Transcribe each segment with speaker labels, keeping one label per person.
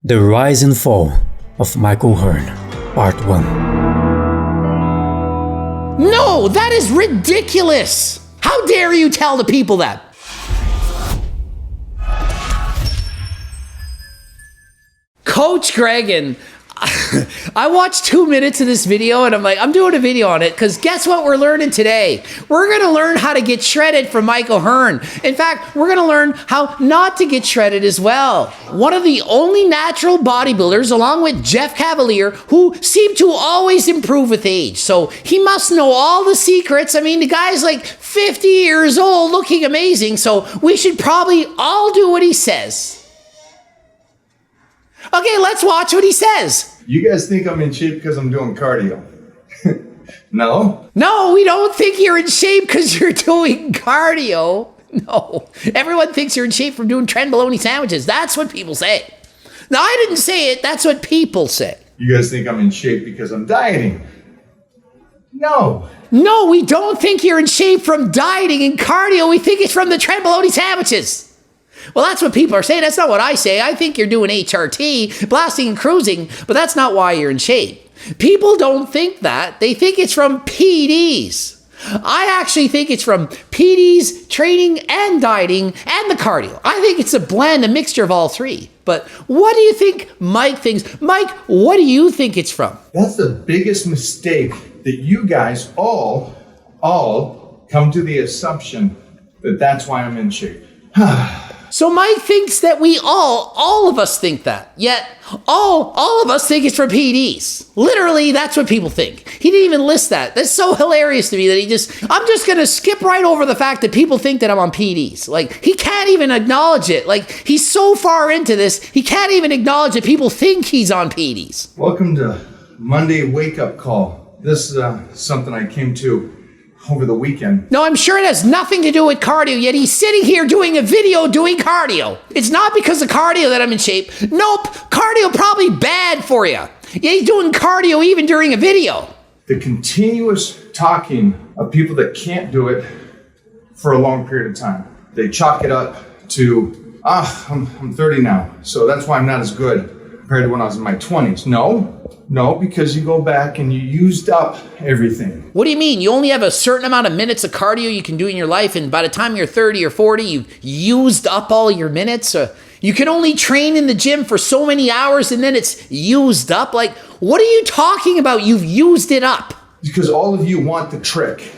Speaker 1: The Rise and Fall of Michael Hearn, Part 1.
Speaker 2: No, that is ridiculous! How dare you tell the people that? Coach Greg and I watched 2 minutes of this video and I'm like, I'm doing a video on it because guess what we're learning today? We're going to learn how to get shredded from Michael Hearn. In fact, we're going to learn how not to get shredded as well. One of the only natural bodybuilders, along with Jeff Cavalier, who seem to always improve with age. So he must know all the secrets. I mean, the guy's like 50 years old looking amazing. So we should probably all do what he says. Okay, let's watch what he says.
Speaker 3: You guys think I'm in shape because I'm doing cardio? No?
Speaker 2: No, we don't think you're in shape because you're doing cardio. No. Everyone thinks you're in shape from doing Tren Baloney sandwiches. That's what people say. Now, I didn't say it. That's what people say.
Speaker 3: You guys think I'm in shape because I'm dieting? No.
Speaker 2: No, we don't think you're in shape from dieting and cardio. We think it's from the Tren Baloney sandwiches. Well, that's what people are saying. That's not what I say. I think you're doing HRT, blasting and cruising, but that's not why you're in shape. People don't think that. They think it's from PDs. I actually think it's from PDs, training, and dieting, and the cardio. I think it's a blend, a mixture of all three. But what do you think Mike thinks? Mike, what do you think it's from?
Speaker 3: That's the biggest mistake that you guys all come to the assumption that that's why I'm in shape.
Speaker 2: So Mike thinks that we all of us think that. Yet all of us think it's from PDs. Literally, that's what people think. He didn't even list that. That's so hilarious to me that I'm just going to skip right over the fact that people think that I'm on PDs. Like, he can't even acknowledge it. Like, he's so far into this, he can't even acknowledge that people think he's on PDs.
Speaker 3: Welcome to Monday Wake Up Call. This is something I came to over the weekend.
Speaker 2: No, I'm sure it has nothing to do with cardio, yet he's sitting here doing a video doing cardio. It's not because of cardio that I'm in shape. Nope, cardio probably bad for you. Yeah, he's doing cardio even during a video.
Speaker 3: The continuous talking of people that can't do it for a long period of time. They chalk it up to, I'm 30 now, so that's why I'm not as good compared to when I was in my 20s. No, because you go back and you used up everything.
Speaker 2: What do you mean? You only have a certain amount of minutes of cardio you can do in your life, and by the time you're 30 or 40, you've used up all your minutes? You can only train in the gym for so many hours, and then it's used up? Like, what are you talking about? You've used it up.
Speaker 3: Because all of you want the trick.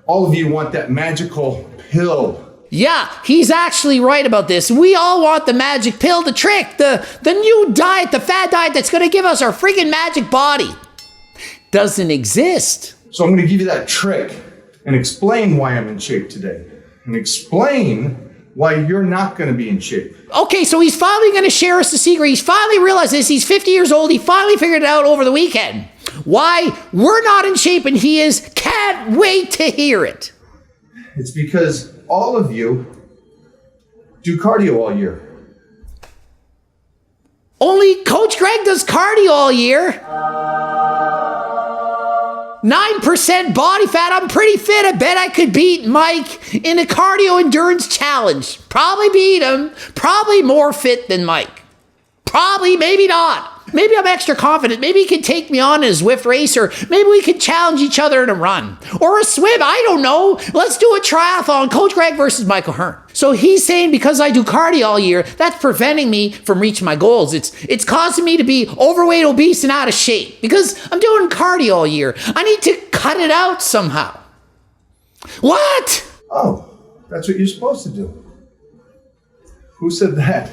Speaker 3: All of you want that magical pill.
Speaker 2: Yeah, he's actually right about this. We all want the magic pill, the trick, the new diet, the fad diet that's going to give us our friggin' magic body. Doesn't exist.
Speaker 3: So I'm going to give you that trick and explain why I'm in shape today. And explain why you're not going to be in shape.
Speaker 2: Okay, so he's finally going to share us the secret. He's finally realized this. He's 50 years old. He finally figured it out over the weekend. Why we're not in shape and he is. Can't wait to hear it.
Speaker 3: It's because all of you do cardio all year.
Speaker 2: Only Coach Greg does cardio all year. 9% body fat. I'm pretty fit. I bet I could beat Mike in a cardio endurance challenge. Probably beat him. Probably more fit than Mike. Probably, maybe not. Maybe I'm extra confident. Maybe he could take me on in a Zwift race, or maybe we could challenge each other in a run or a swim. I don't know. Let's do a triathlon. Coach Greg versus Michael Hearn. So he's saying because I do cardio all year, that's preventing me from reaching my goals. It's causing me to be overweight, obese, and out of shape because I'm doing cardio all year. I need to cut it out somehow. What?
Speaker 3: Oh, that's what you're supposed to do. Who said that?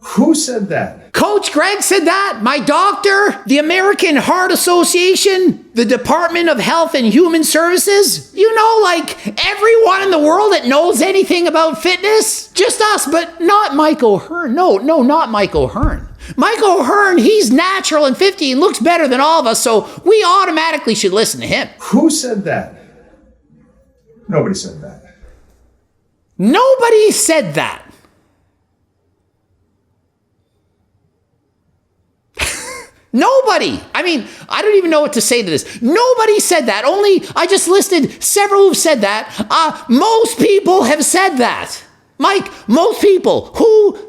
Speaker 3: Who said that?
Speaker 2: Coach Greg said that. My doctor, the American Heart Association, the Department of Health and Human Services. You know, like everyone in the world that knows anything about fitness. Just us, but not Michael Hearn. No, not Michael Hearn. Michael Hearn, he's natural and 50 and looks better than all of us, so we automatically should listen to him.
Speaker 3: Who said that? Nobody said that.
Speaker 2: Nobody said that. Nobody. I mean, I don't even know what to say to this. Nobody said that. Only I just listed several who've said that. Most people have said that. Mike, most people,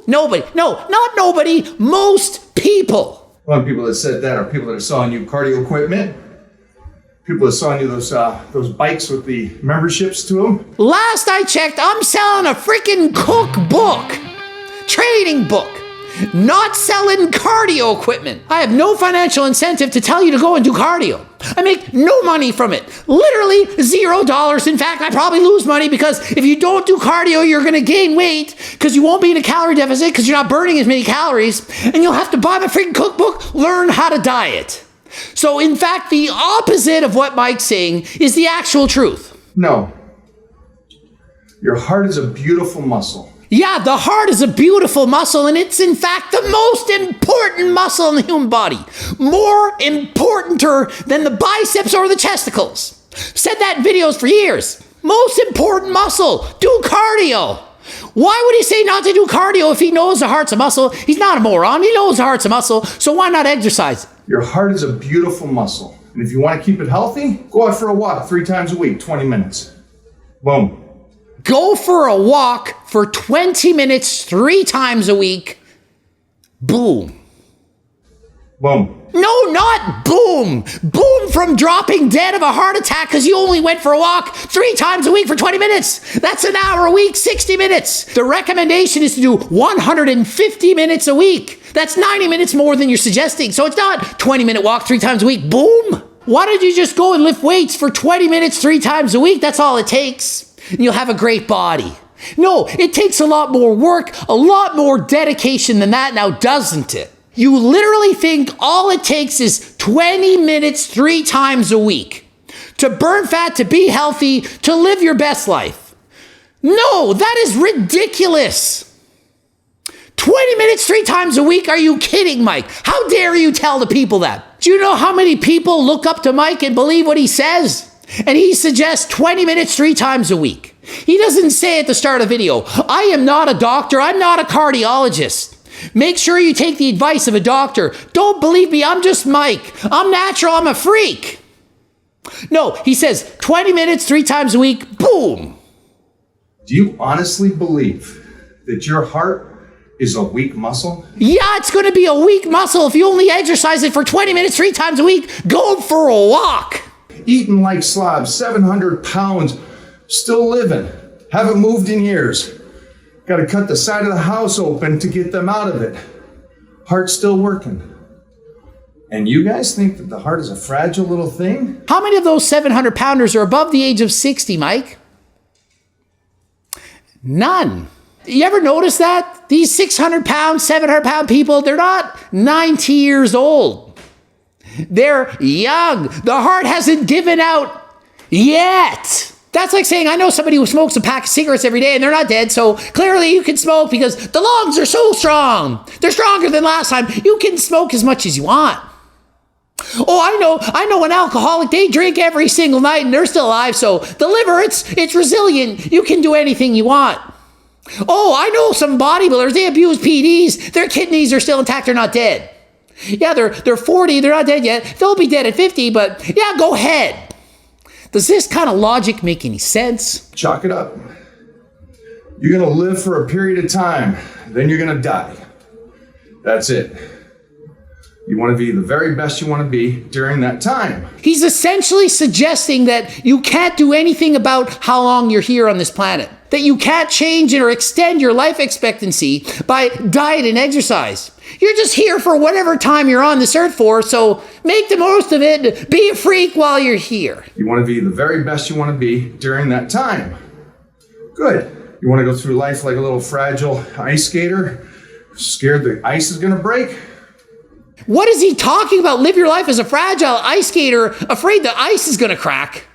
Speaker 2: nobody, no, not nobody, most people.
Speaker 3: A lot of people that said that are people that are selling you cardio equipment. People that are selling you those bikes with the memberships to them.
Speaker 2: Last I checked, I'm selling a freaking cookbook, training book, not selling cardio equipment. I have no financial incentive to tell you to go and do cardio. I make no money from it. Literally $0. In fact, I probably lose money because if you don't do cardio, you're going to gain weight because you won't be in a calorie deficit because you're not burning as many calories, and you'll have to buy my freaking cookbook, learn how to diet. So in fact, the opposite of what Mike's saying is the actual truth.
Speaker 3: No. Your heart is a beautiful muscle.
Speaker 2: Yeah, the heart is a beautiful muscle, and it's in fact the most important muscle in the human body. More importanter than the biceps or the testicles. Said that in videos for years. Most important muscle. Do cardio. Why would he say not to do cardio if he knows the heart's a muscle? He's not a moron. He knows the heart's a muscle, so why not exercise?
Speaker 3: Your heart is a beautiful muscle. And if you want to keep it healthy, go out for a walk 3 times a week, 20 minutes. Boom.
Speaker 2: Go for a walk for 20 minutes 3 times a week. Boom.
Speaker 3: Boom.
Speaker 2: No, not boom. Boom from dropping dead of a heart attack because you only went for a walk 3 times a week for 20 minutes. That's an hour a week, 60 minutes. The recommendation is to do 150 minutes a week. That's 90 minutes more than you're suggesting. So it's not 20-minute walk 3 times a week. Boom. Why don't you just go and lift weights for 20 minutes 3 times a week? That's all it takes. And you'll have a great body. No, it takes a lot more work, a lot more dedication than that now, doesn't it? You literally think all it takes is 20 minutes 3 times a week to burn fat, to be healthy, to live your best life. No, that is ridiculous. 20 minutes 3 times a week? Are you kidding, Mike? How dare you tell the people that? Do you know how many people look up to Mike and believe what he says? And he suggests 20 minutes 3 times a week. He doesn't say at the start of the video, I am not a doctor, I'm not a cardiologist. Make sure you take the advice of a doctor. Don't believe me, I'm just Mike. I'm natural, I'm a freak. No, he says 20 minutes 3 times a week, boom.
Speaker 3: Do you honestly believe that your heart is a weak muscle?
Speaker 2: Yeah, it's going to be a weak muscle if you only exercise it for 20 minutes 3 times a week, going for a walk.
Speaker 3: Eating like slobs, 700 pounds, still living, haven't moved in years. Got to cut the side of the house open to get them out of it. Heart's still working. And you guys think that the heart is a fragile little thing?
Speaker 2: How many of those 700 pounders are above the age of 60, Mike? None. You ever notice that? These 600 pound, 700 pound people, they're not 90 years old. They're young. The heart hasn't given out yet. That's like saying, I know somebody who smokes a pack of cigarettes every day and they're not dead, so clearly you can smoke because the lungs are so strong. They're stronger than last time. You can smoke as much as you want. Oh, I know an alcoholic, they drink every single night and they're still alive, so the liver, it's resilient. You can do anything you want. Oh, I know some bodybuilders, they abuse PEDs. Their kidneys are still intact, they're not dead. Yeah, they're 40, they're not dead yet. They'll be dead at 50, but yeah, go ahead. Does this kind of logic make any sense?
Speaker 3: Chalk it up. You're going to live for a period of time, then you're going to die. That's it. You want to be the very best you want to be during that time.
Speaker 2: He's essentially suggesting that you can't do anything about how long you're here on this planet. That you can't change or extend your life expectancy by diet and exercise. You're just here for whatever time you're on this earth for, so make the most of it. Be a freak while you're here.
Speaker 3: You want to be the very best you want to be during that time. Good. You want to go through life like a little fragile ice skater, scared the ice is going to break?
Speaker 2: What is he talking about? Live your life as a fragile ice skater, afraid the ice is going to crack.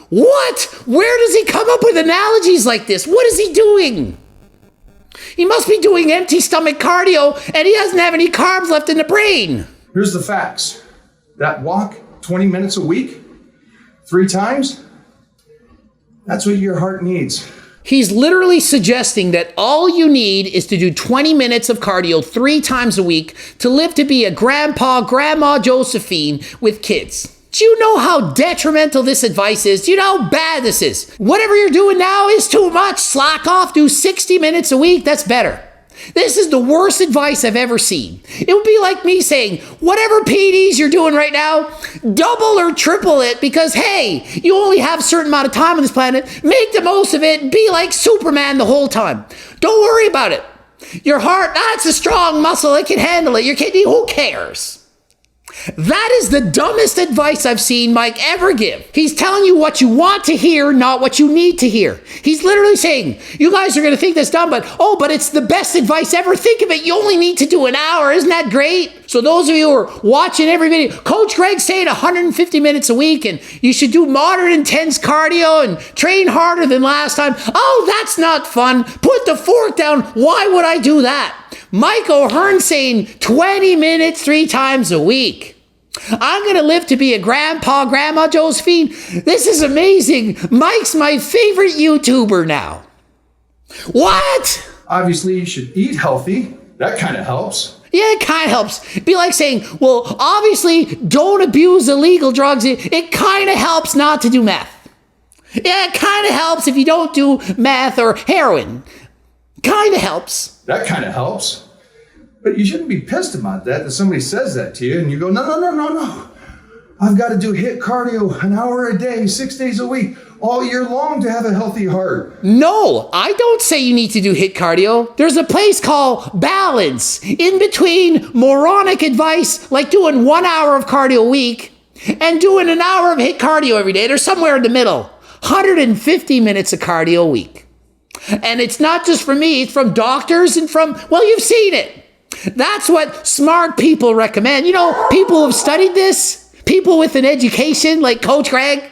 Speaker 2: What? Where does he come up with analogies like this? What is he doing? He must be doing empty stomach cardio and he doesn't have any carbs left in the brain.
Speaker 3: Here's the facts. That walk, 20 minutes a week, 3 times, that's what your heart needs.
Speaker 2: He's literally suggesting that all you need is to do 20 minutes of cardio 3 times a week to live to be a grandpa, grandma Josephine with kids. Do you know how detrimental this advice is? Do you know how bad this is? Whatever you're doing now is too much. Slack off, do 60 minutes a week. That's better. This is the worst advice I've ever seen. It would be like me saying, whatever PDs you're doing right now, double or triple it because, hey, you only have a certain amount of time on this planet. Make the most of it and be like Superman the whole time. Don't worry about it. Your heart, that's a strong muscle. It can handle it. Your kidney, who cares? That is the dumbest advice I've seen Mike ever give. He's telling you what you want to hear, not what you need to hear. He's literally saying, you guys are going to think that's dumb, but it's the best advice ever. Think of it. You only need to do an hour. Isn't that great? So those of you who are watching every video, Coach Greg's saying 150 minutes a week, and you should do moderate intense cardio and train harder than last time. Oh, that's not fun. Put the fork down. Why would I do that? Mike O'Hearn saying 20 minutes 3 times a week. I'm going to live to be a grandma, Josephine. This is amazing. Mike's my favorite YouTuber now. What?
Speaker 3: Obviously, you should eat healthy. That kind of helps.
Speaker 2: Yeah, it kind of helps. It'd be like saying, well, obviously, don't abuse illegal drugs. It kind of helps not to do meth. Yeah, it kind of helps if you don't do meth or heroin. Kind of helps.
Speaker 3: That kind of helps. But you shouldn't be pissed about that somebody says that to you and you go, no. I've got to do HIIT cardio an hour a day, 6 days a week, all year long to have a healthy heart.
Speaker 2: No, I don't say you need to do HIIT cardio. There's a place called balance in between moronic advice like doing 1 hour of cardio a week and doing an hour of HIIT cardio every day. There's somewhere in the middle. 150 minutes of cardio a week. And it's not just from me, it's from doctors and you've seen it. That's what smart people recommend. You know, people who've studied this, people with an education like Coach Greg,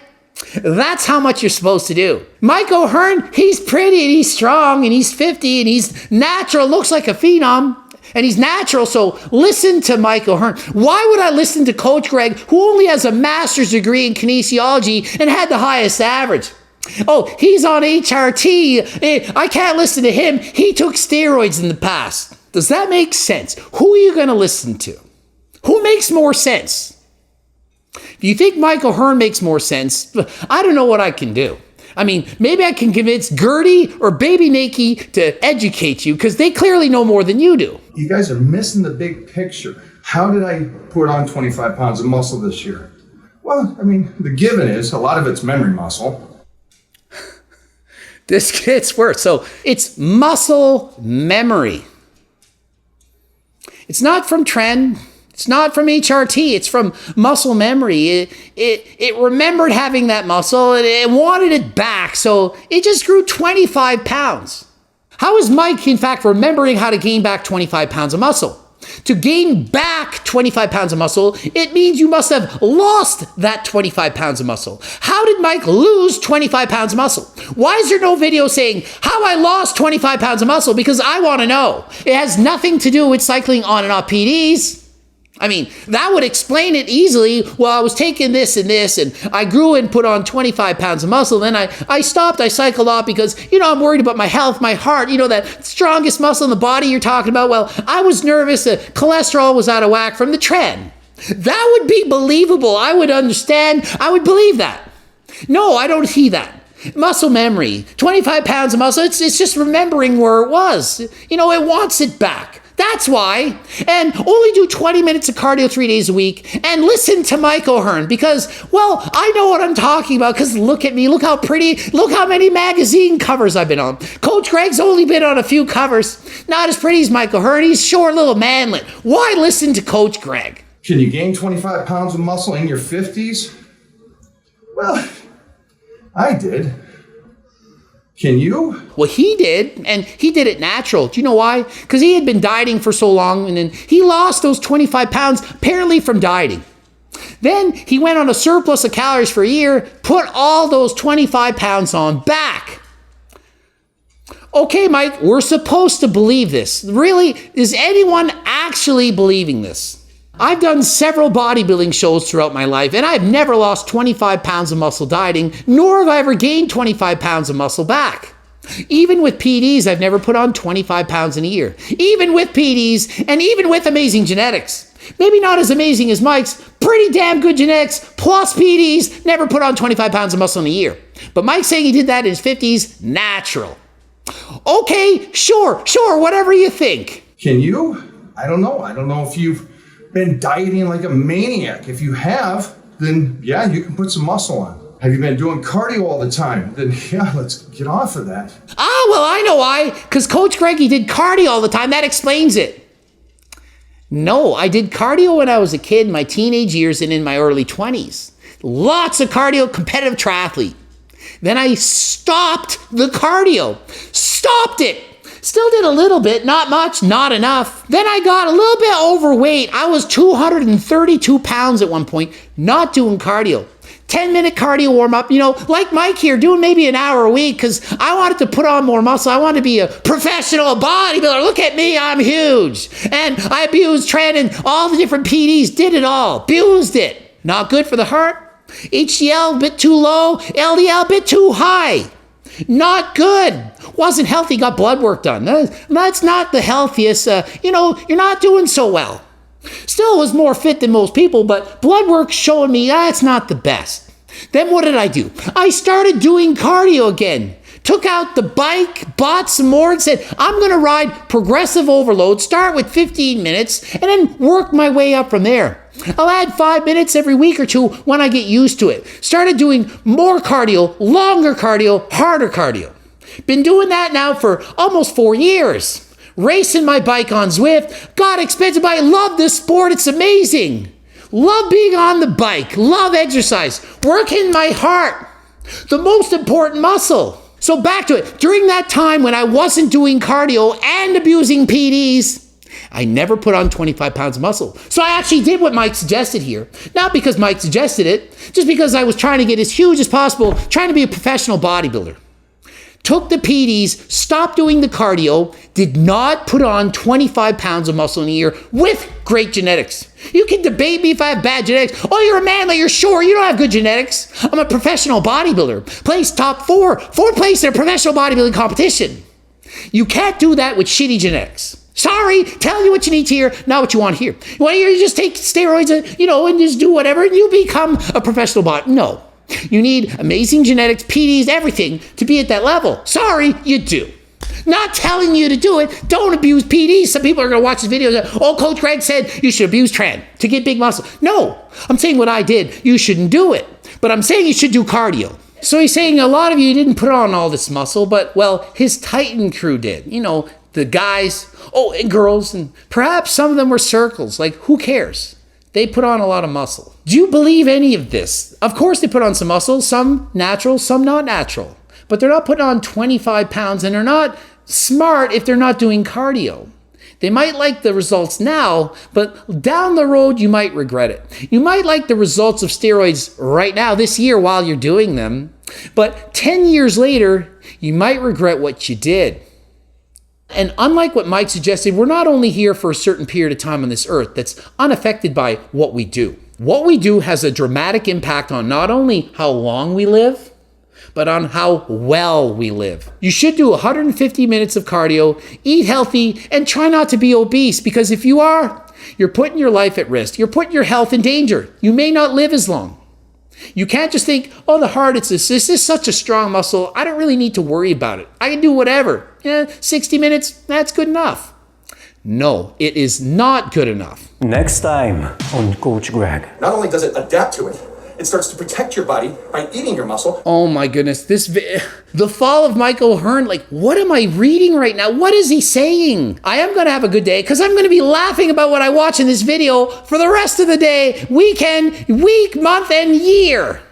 Speaker 2: that's how much you're supposed to do. Mike O'Hearn, he's pretty and he's strong and he's 50 and he's natural, looks like a phenom. And he's natural, so listen to Mike O'Hearn. Why would I listen to Coach Greg, who only has a master's degree in kinesiology and had the highest average? Oh, he's on HRT. I can't listen to him. He took steroids in the past. Does that make sense? Who are you going to listen to? Who makes more sense? If you think Mike O'Hearn makes more sense, I don't know what I can do. I mean, maybe I can convince Gertie or Baby Nakey to educate you because they clearly know more than you do.
Speaker 3: You guys are missing the big picture. How did I put on 25 pounds of muscle this year? Well, I mean, the given is a lot of it's memory muscle.
Speaker 2: This gets worse. So it's muscle memory. It's not from Tren. It's not from HRT. It's from muscle memory. It remembered having that muscle and it wanted it back. So it just grew 25 pounds. How is Mike, in fact, remembering how to gain back 25 pounds of muscle? To gain back 25 pounds of muscle, it means you must have lost that 25 pounds of muscle. How did Mike lose 25 pounds of muscle? Why is there no video saying how I lost 25 pounds of muscle? Because I want to know. It has nothing to do with cycling on and off PDs. I mean, that would explain it easily. Well, I was taking this and this, and I grew and put on 25 pounds of muscle. Then I stopped, I cycled off because, I'm worried about my health, my heart, that strongest muscle in the body you're talking about. Well, I was nervous. The cholesterol was out of whack from the Tren. That would be believable. I would understand. I would believe that. No, I don't see that. Muscle memory, 25 pounds of muscle. It's just remembering where it was. It wants it back. That's why. And only do 20 minutes of cardio 3 days a week and listen to Mike O'Hearn because, I know what I'm talking about because look at me. Look how pretty. Look how many magazine covers I've been on. Coach Greg's only been on a few covers. Not as pretty as Mike O'Hearn. He's short little manlet. Why listen to Coach Greg?
Speaker 3: Can you gain 25 pounds of muscle in your 50s? Well, I did. Can you?
Speaker 2: Well, he did, and he did it natural. Do you know why? Because he had been dieting for so long, and then he lost those 25 pounds apparently from dieting. Then he went on a surplus of calories for a year, put all those 25 pounds on back. Okay, Mike, we're supposed to believe this. Really, is anyone actually believing this? I've done several bodybuilding shows throughout my life, and I've never lost 25 pounds of muscle dieting, nor have I ever gained 25 pounds of muscle back. Even with PDs, I've never put on 25 pounds in a year. Even with PDs, and even with amazing genetics. Maybe not as amazing as Mike's, pretty damn good genetics, plus PDs, never put on 25 pounds of muscle in a year. But Mike's saying he did that in his 50s, natural. Okay, sure, whatever you think.
Speaker 3: Can you? I don't know. I don't know if you've been dieting like a maniac. If you have, then yeah, you can put some muscle on. Have you been doing cardio all the time? Then yeah, let's get off of that.
Speaker 2: Ah, well, I know why. Because Coach Greggy did cardio all the time. That explains it. No, I did cardio when I was a kid, in my teenage years and in my early 20s. Lots of cardio, competitive triathlete. Then I stopped the cardio. Stopped it. Still did a little bit, not much, not enough. Then I got a little bit overweight. I was 232 pounds at one point, not doing cardio. 10-minute cardio warm-up, like Mike here, doing maybe an hour a week because I wanted to put on more muscle. I wanted to be a professional bodybuilder. Look at me, I'm huge. And I abused Tren and all the different PDs, did it all, abused it. Not good for the heart. HDL a bit too low, LDL a bit too high. Not good. Wasn't healthy, got blood work done. That's not the healthiest, you're not doing so well. Still was more fit than most people, but blood work showing me that's not the best. Then what did I do? I started doing cardio again. Took out the bike, bought some more and said, I'm going to ride progressive overload, start with 15 minutes, and then work my way up from there. I'll add 5 minutes every week or two when I get used to it. Started doing more cardio, longer cardio, harder cardio. Been doing that now for almost 4 years. Racing my bike on Zwift, got expensive, but I love this sport, it's amazing. Love being on the bike, love exercise, working my heart, the most important muscle. So back to it, during that time when I wasn't doing cardio and abusing PDs, I never put on 25 pounds of muscle. So I actually did what Mike suggested here. Not because Mike suggested it, just because I was trying to get as huge as possible, trying to be a professional bodybuilder. Took the PDs, stopped doing the cardio, did not put on 25 pounds of muscle in a year with great genetics. You can debate me if I have bad genetics. Oh, you're a man, like you're sure you don't have good genetics. I'm a professional bodybuilder. Placed top fourth place in a professional bodybuilding competition. You can't do that with shitty genetics. Sorry, tell you what you need to hear, not what you want to hear. Well, you just take steroids, and just do whatever, and you become a professional bodybuilder. No. You need amazing genetics, PDs, everything to be at that level. Sorry, you do. Not telling you to do it. Don't abuse PDs. Some people are going to watch this video and say, oh, Coach Greg said you should abuse Tren to get big muscle. No, I'm saying what I did. You shouldn't do it. But I'm saying you should do cardio. So he's saying a lot of you didn't put on all this muscle, but, well, his Titan crew did. The guys, and girls, and perhaps some of them were circles. Like, who cares? They put on a lot of muscle. Do you believe any of this? Of course they put on some muscle, some natural, some not natural. But they're not putting on 25 pounds and they're not smart if they're not doing cardio. They might like the results now, but down the road you might regret it. You might like the results of steroids right now, this year while you're doing them, but 10 years later, you might regret what you did. And unlike what Mike suggested, we're not only here for a certain period of time on this earth that's unaffected by what we do. What we do has a dramatic impact on not only how long we live, but on how well we live. You should do 150 minutes of cardio, eat healthy, and try not to be obese, because if you are, you're putting your life at risk. You're putting your health in danger. You may not live as long. You can't just think, oh, the heart, this is such a strong muscle. I don't really need to worry about it. I can do whatever. 60 minutes, that's good enough. No, it is not good enough.
Speaker 1: Next time on Coach Greg.
Speaker 4: Not only does it adapt to it, it starts to protect your body by eating your muscle.
Speaker 2: Oh my goodness, the fall of Mike O'Hearn, what am I reading right now? What is he saying? I am going to have a good day because I'm going to be laughing about what I watch in this video for the rest of the day, weekend, week, month, and year.